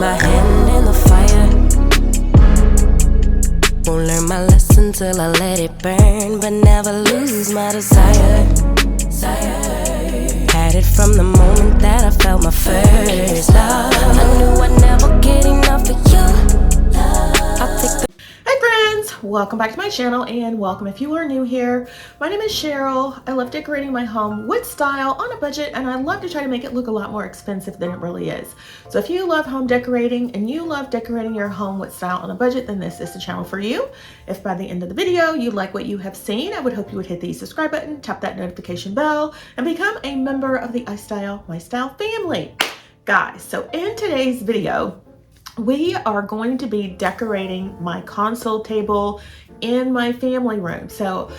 my hand in the fire. Won't learn my lesson till I let it burn, but never lose my desire. Had it from the moment that I felt my first love. I knew I'd never get enough of you. I'll take the Hi friends, welcome back to my channel and welcome if you are new here. My name is Cheryl. I love decorating my home with style on a budget, and I love to try to make it look a lot more expensive than it really is. So if you love home decorating and you love decorating your home with style on a budget, then this is the channel for you. If by the end of the video you like what you have seen, I would hope you would hit the subscribe button, tap that notification bell, and become a member of the iStyle family. Guys, so in today's video, we are going to be decorating my console table in my family room. So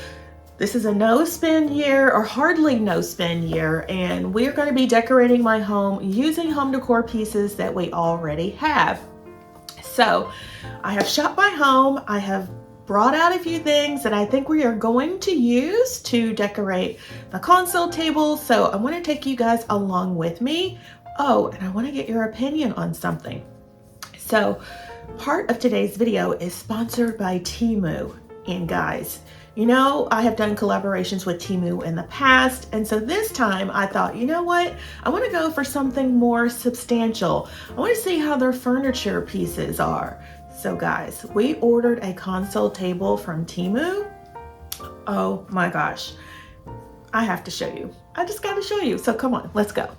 this is a no spend year, or hardly no spend year, and we're going to be decorating my home using home decor pieces that we already have. So I have shopped my home. I have brought out a few things that I think we are going to use to decorate the console table. So I want to take you guys along with me. Oh, and I want to get your opinion on something. So part of today's video is sponsored by Temu. And guys, you know, I have done collaborations with Temu in the past. And so this time I thought, you know what? I want to go for something more substantial. I want to see how their furniture pieces are. So guys, we ordered a console table from Temu. Oh my gosh. I have to show you. I just got to show you. So come on, let's go.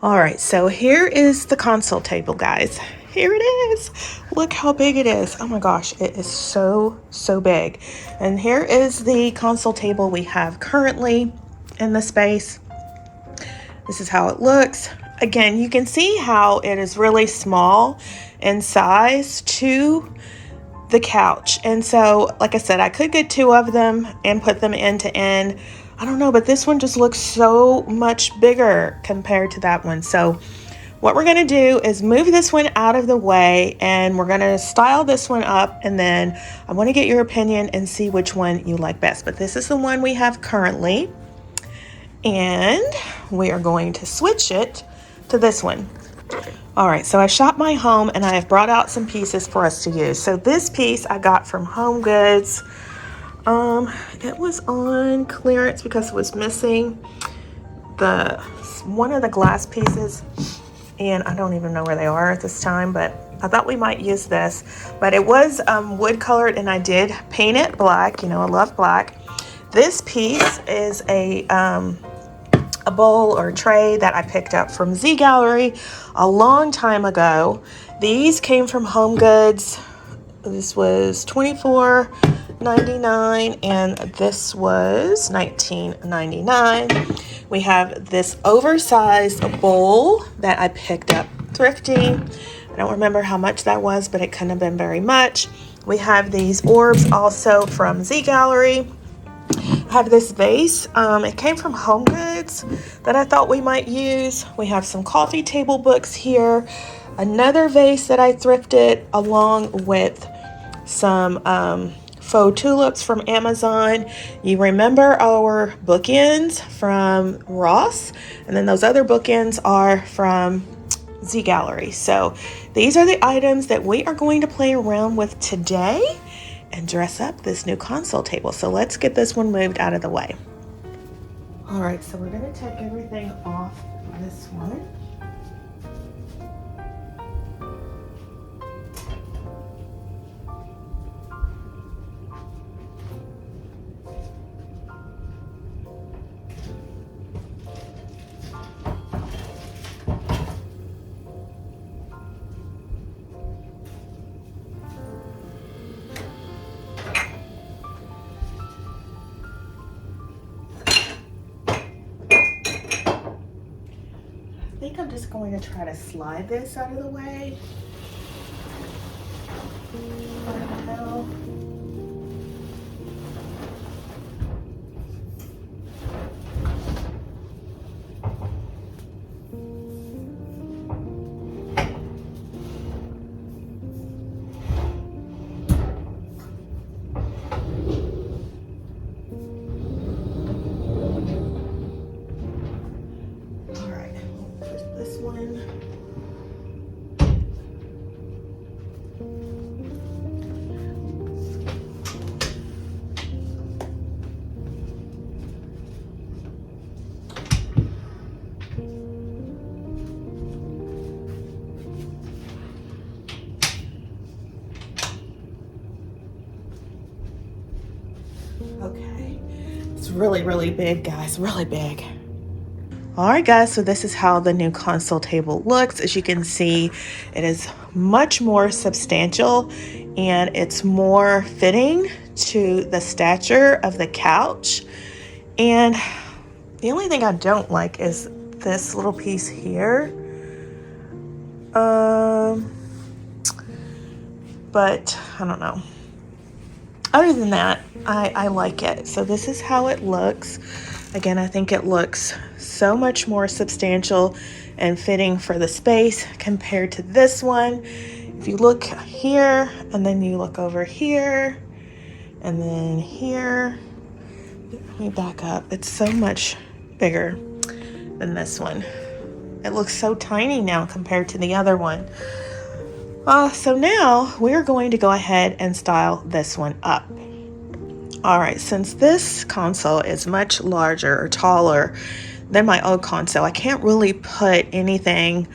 All right, so here is the console table, guys. Here it is. Look how big it is. Oh my gosh, it is so big. And here is the console table we have currently in the space. This is how it looks. Again, you can see how it is really small in size to the couch. And so, like I said, I could get two of them and put them end to end. I don't know, but this one just looks so much bigger compared to that one. So what we're going to do is move this one out of the way, and we're going to style this one up, and then I want to get your opinion and see which one you like best. But this is the one we have currently, and we are going to switch it to this one. All right, so I shopped my home and I have brought out some pieces for us to use. So this piece I got from Home Goods. It was on clearance because it was missing one of the glass pieces, and I don't even know where they are at this time, but I thought we might use this. But it was wood colored, and I did paint it black. You know, I love black. This piece is a bowl or tray that I picked up from Z Gallery a long time ago. These came from Home Goods. This was $24.99 and this was $19.99. We have this oversized bowl that I picked up thrifting. I don't remember how much that was, but it couldn't have been very much. We have these orbs also from Z Gallery. I have this vase. It came from Home Goods that I thought we might use. We have some coffee table books here. Another vase that I thrifted, along with some faux tulips from Amazon. You remember our bookends from Ross, and then those other bookends are from Z Gallery. So these are the items that we are going to play around with today and dress up this new console table. So let's get this one moved out of the way. All right, so we're going to take everything off this one. I think I'm just going to try to slide this out of the way for now. All right, push this one Okay, it's really, really big, guys, really big. All right, guys, so this is how the new console table looks. As you can see, it is much more substantial and it's more fitting to the stature of the couch. And the only thing I don't like is this little piece here. But I don't know. Other than that, I like it. So this is how it looks. Again, I think it looks so much more substantial and fitting for the space compared to this one. If you look here and then you look over here and then here, let me back up. It's so much bigger than this one. It looks so tiny now compared to the other one. So now we're going to go ahead and style this one up. All right, since this console is much larger or taller than my old console, I can't really put anything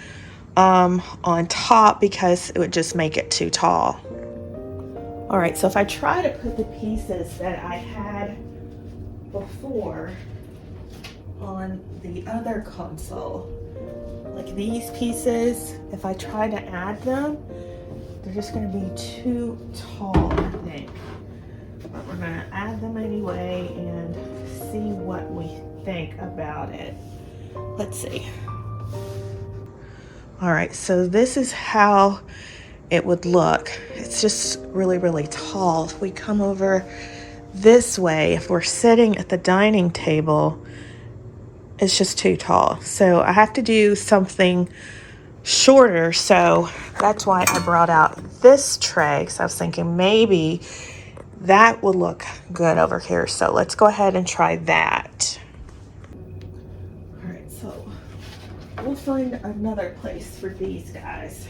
on top because it would just make it too tall. All right, so if I try to put the pieces that I had before on the other console, like these pieces, if I try to add them, they're just going to be too tall, I think. But we're going to add them anyway and see what we think about it. Let's see. All right, so this is how it would look. It's just really, really tall. If we come over this way, if we're sitting at the dining table, it's just too tall. So I have to do something shorter. So that's why I brought out this tray. So I was thinking maybe that would look good over here. So let's go ahead and try that. All right, so we'll find another place for these guys.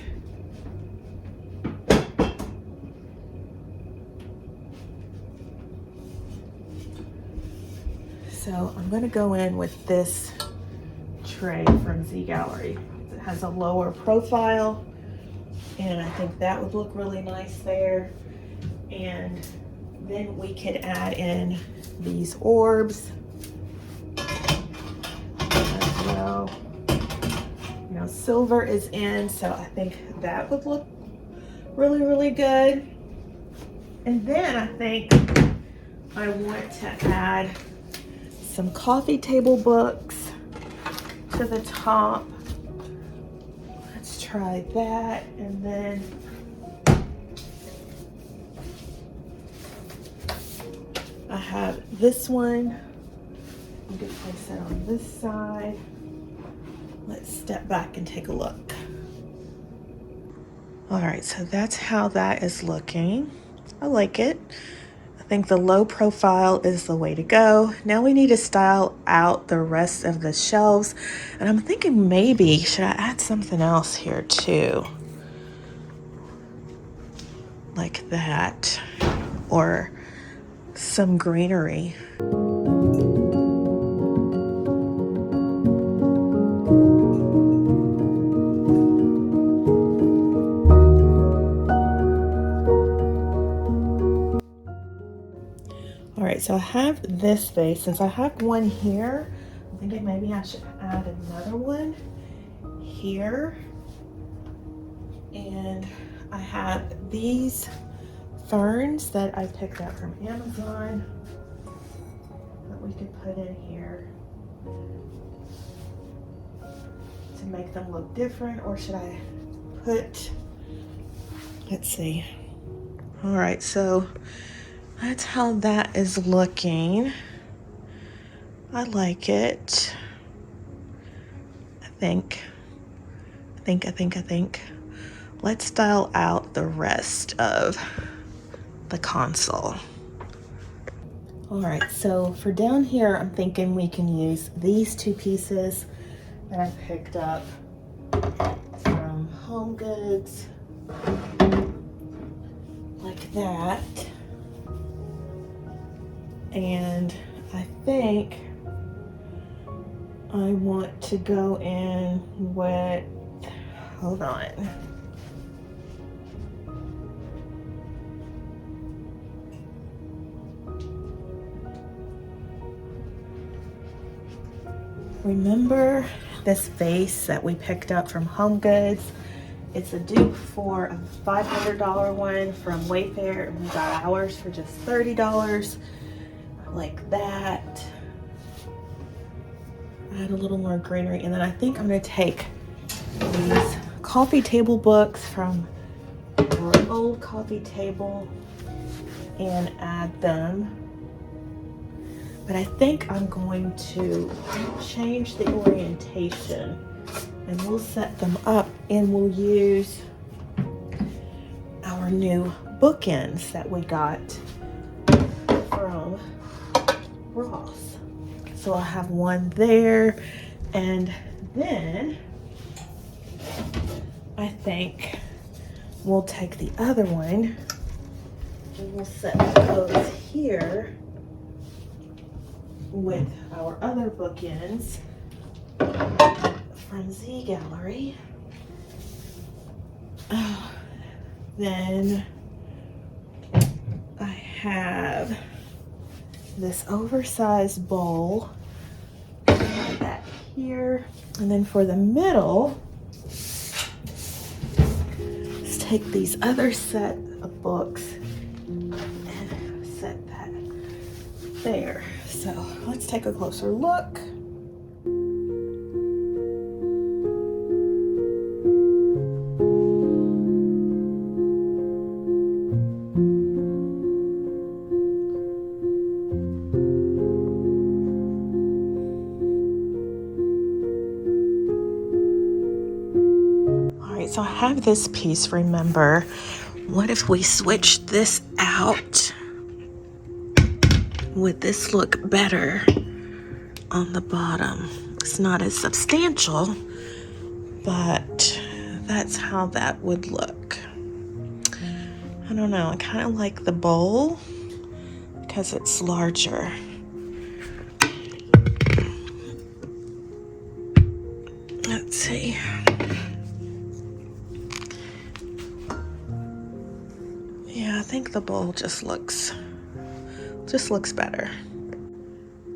So I'm going to go in with this tray from Z Gallery. It has a lower profile and I think that would look really nice there. And then we could add in these orbs as well. You know, silver is in, so I think that would look really, really good. And then I think I want to add some coffee table books to the top. Let's try that. And then I have this one. I'm going to place it on this side. Let's step back and take a look. All right, so that's how that is looking. I like it. I think the low profile is the way to go. Now we need to style out the rest of the shelves. And I'm thinking maybe, should I add something else here too? Like that, or some greenery. All right, so I have this vase. Since I have one here, I'm thinking maybe I should add another one here. And I have these ferns that I picked up from Amazon that we could put in here to make them look different. Or should I put, let's see. All right, so that's how that is looking. I like it. I think. Let's style out the rest of the console. All right, so for down here, I'm thinking we can use these two pieces that I picked up from Home Goods, like that. And I think I want to go in with, hold on. remember this vase that we picked up from Home Goods? It's a dupe for a $500 one from Wayfair, and we got ours for just $30. I like that. Add a little more greenery, and then I think I'm gonna take these coffee table books from our old coffee table and add them. But I think I'm going to change the orientation, and we'll set them up and we'll use our new bookends that we got from Ross. So I'll have one there, and then I think we'll take the other one and we'll set those here with our other bookends from Z Gallery. Then I have this oversized bowl. Put that here. And then for the middle, let's take these other set of books and set that there. So let's take a closer look. So I have this piece, remember, what if we switched this out? Would this look better on the bottom? It's not as substantial, but that's how that would look. I don't know, I kind of like the bowl because it's larger. Let's see. Yeah, I think the bowl just looks better.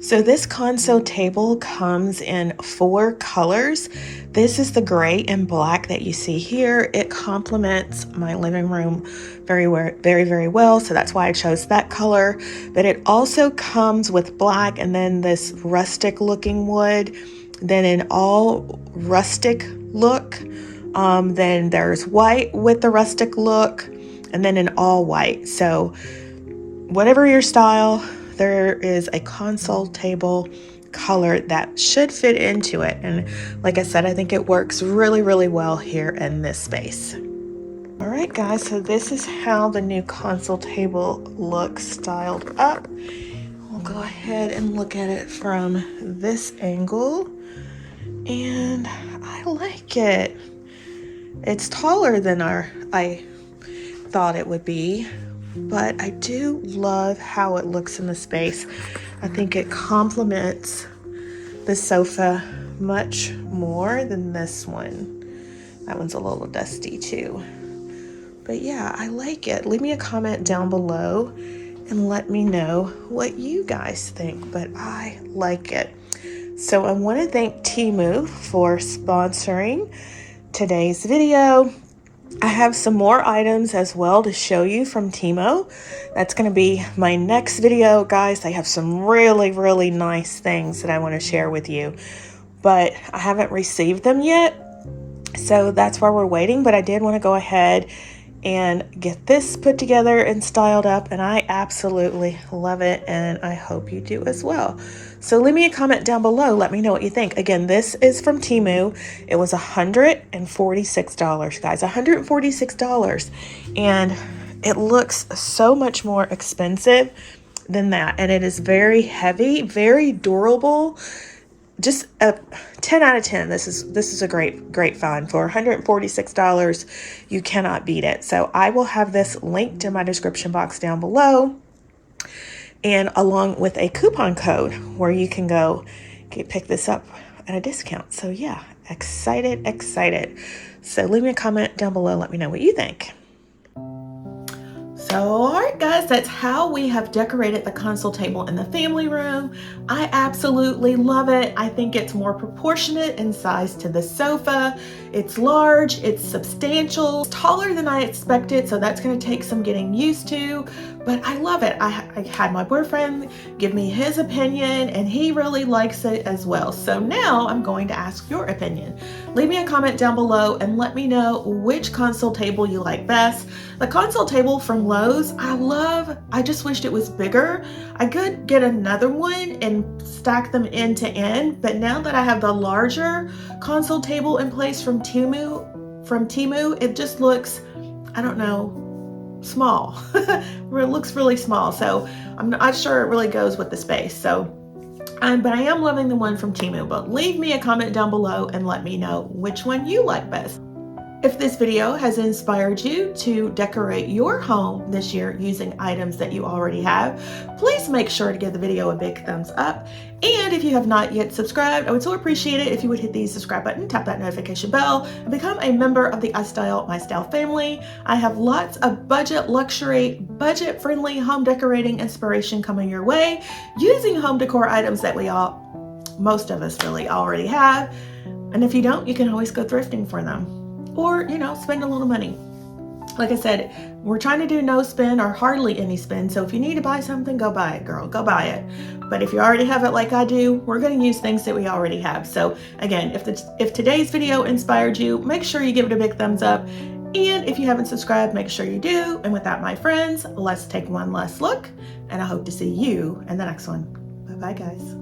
So this console table comes in 4 colors. This is the gray and black that you see here. It complements my living room very, very well. So that's why I chose that color. But it also comes with black and then this rustic looking wood. Then an all rustic look. Then there's white with the rustic look. And then an all white. So whatever your style, there is a console table color that should fit into it. And like I said, I think it works really well here in this space. All right, guys, so this is how the new console table looks styled up. We'll go ahead and look at it from this angle. And I like it. It's taller than I thought it would be, but I do love how it looks in the space. I think it complements the sofa much more than this one. That one's a little dusty too. But yeah, I like it. Leave me a comment down below and let me know what you guys think, but I like it. So I want to thank Temu for sponsoring today's video. I have some more items as well to show you from Temu. That's going to be my next video, guys. I have some really nice things that I want to share with you, but I haven't received them yet. So that's why we're waiting, but I did want to go ahead and get this put together and styled up, and I absolutely love it, and I hope you do as well. So leave me a comment down below. Let me know what you think. Again, this is from Temu. It was $146, guys. $146. And it looks so much more expensive than that. And it is very heavy, very durable. Just a 10 out of 10. This is a great find. For $146, you cannot beat it. So I will have this linked in my description box down below, and along with a coupon code where you can go pick this up at a discount. So yeah, excited. So leave me a comment down below. Let me know what you think. So all right, right, guys, that's how we have decorated the console table in the family room. I absolutely love it. I think it's more proportionate in size to the sofa. It's large, it's substantial, it's taller than I expected, so that's going to take some getting used to, but I love it. I had my boyfriend give me his opinion, and he really likes it as well. So now I'm going to ask your opinion. Leave me a comment down below and let me know which console table you like best. The console table from Lowe's, I love. I just wished it was bigger. I could get another one and stack them end to end, but now that I have the larger console table in place from Temu, it just looks, I don't know, small. It looks really small, so I'm not sure it really goes with the space. So but I am loving the one from Temu. But leave me a comment down below and let me know which one you like best. If this video has inspired you to decorate your home this year using items that you already have, please make sure to give the video a big thumbs up. And if you have not yet subscribed, I would so appreciate it if you would hit the subscribe button, tap that notification bell, and become a member of the iStyle family. I have lots of budget, luxury, budget-friendly home decorating inspiration coming your way using home decor items that most of us really already have. And if you don't, you can always go thrifting for them. Or, spend a little money. Like I said, we're trying to do no spend or hardly any spend. So if you need to buy something, go buy it, girl. Go buy it. But if you already have it like I do, we're going to use things that we already have. So again, if today's video inspired you, make sure you give it a big thumbs up. And if you haven't subscribed, make sure you do. And with that, my friends, let's take one last look. And I hope to see you in the next one. Bye-bye, guys.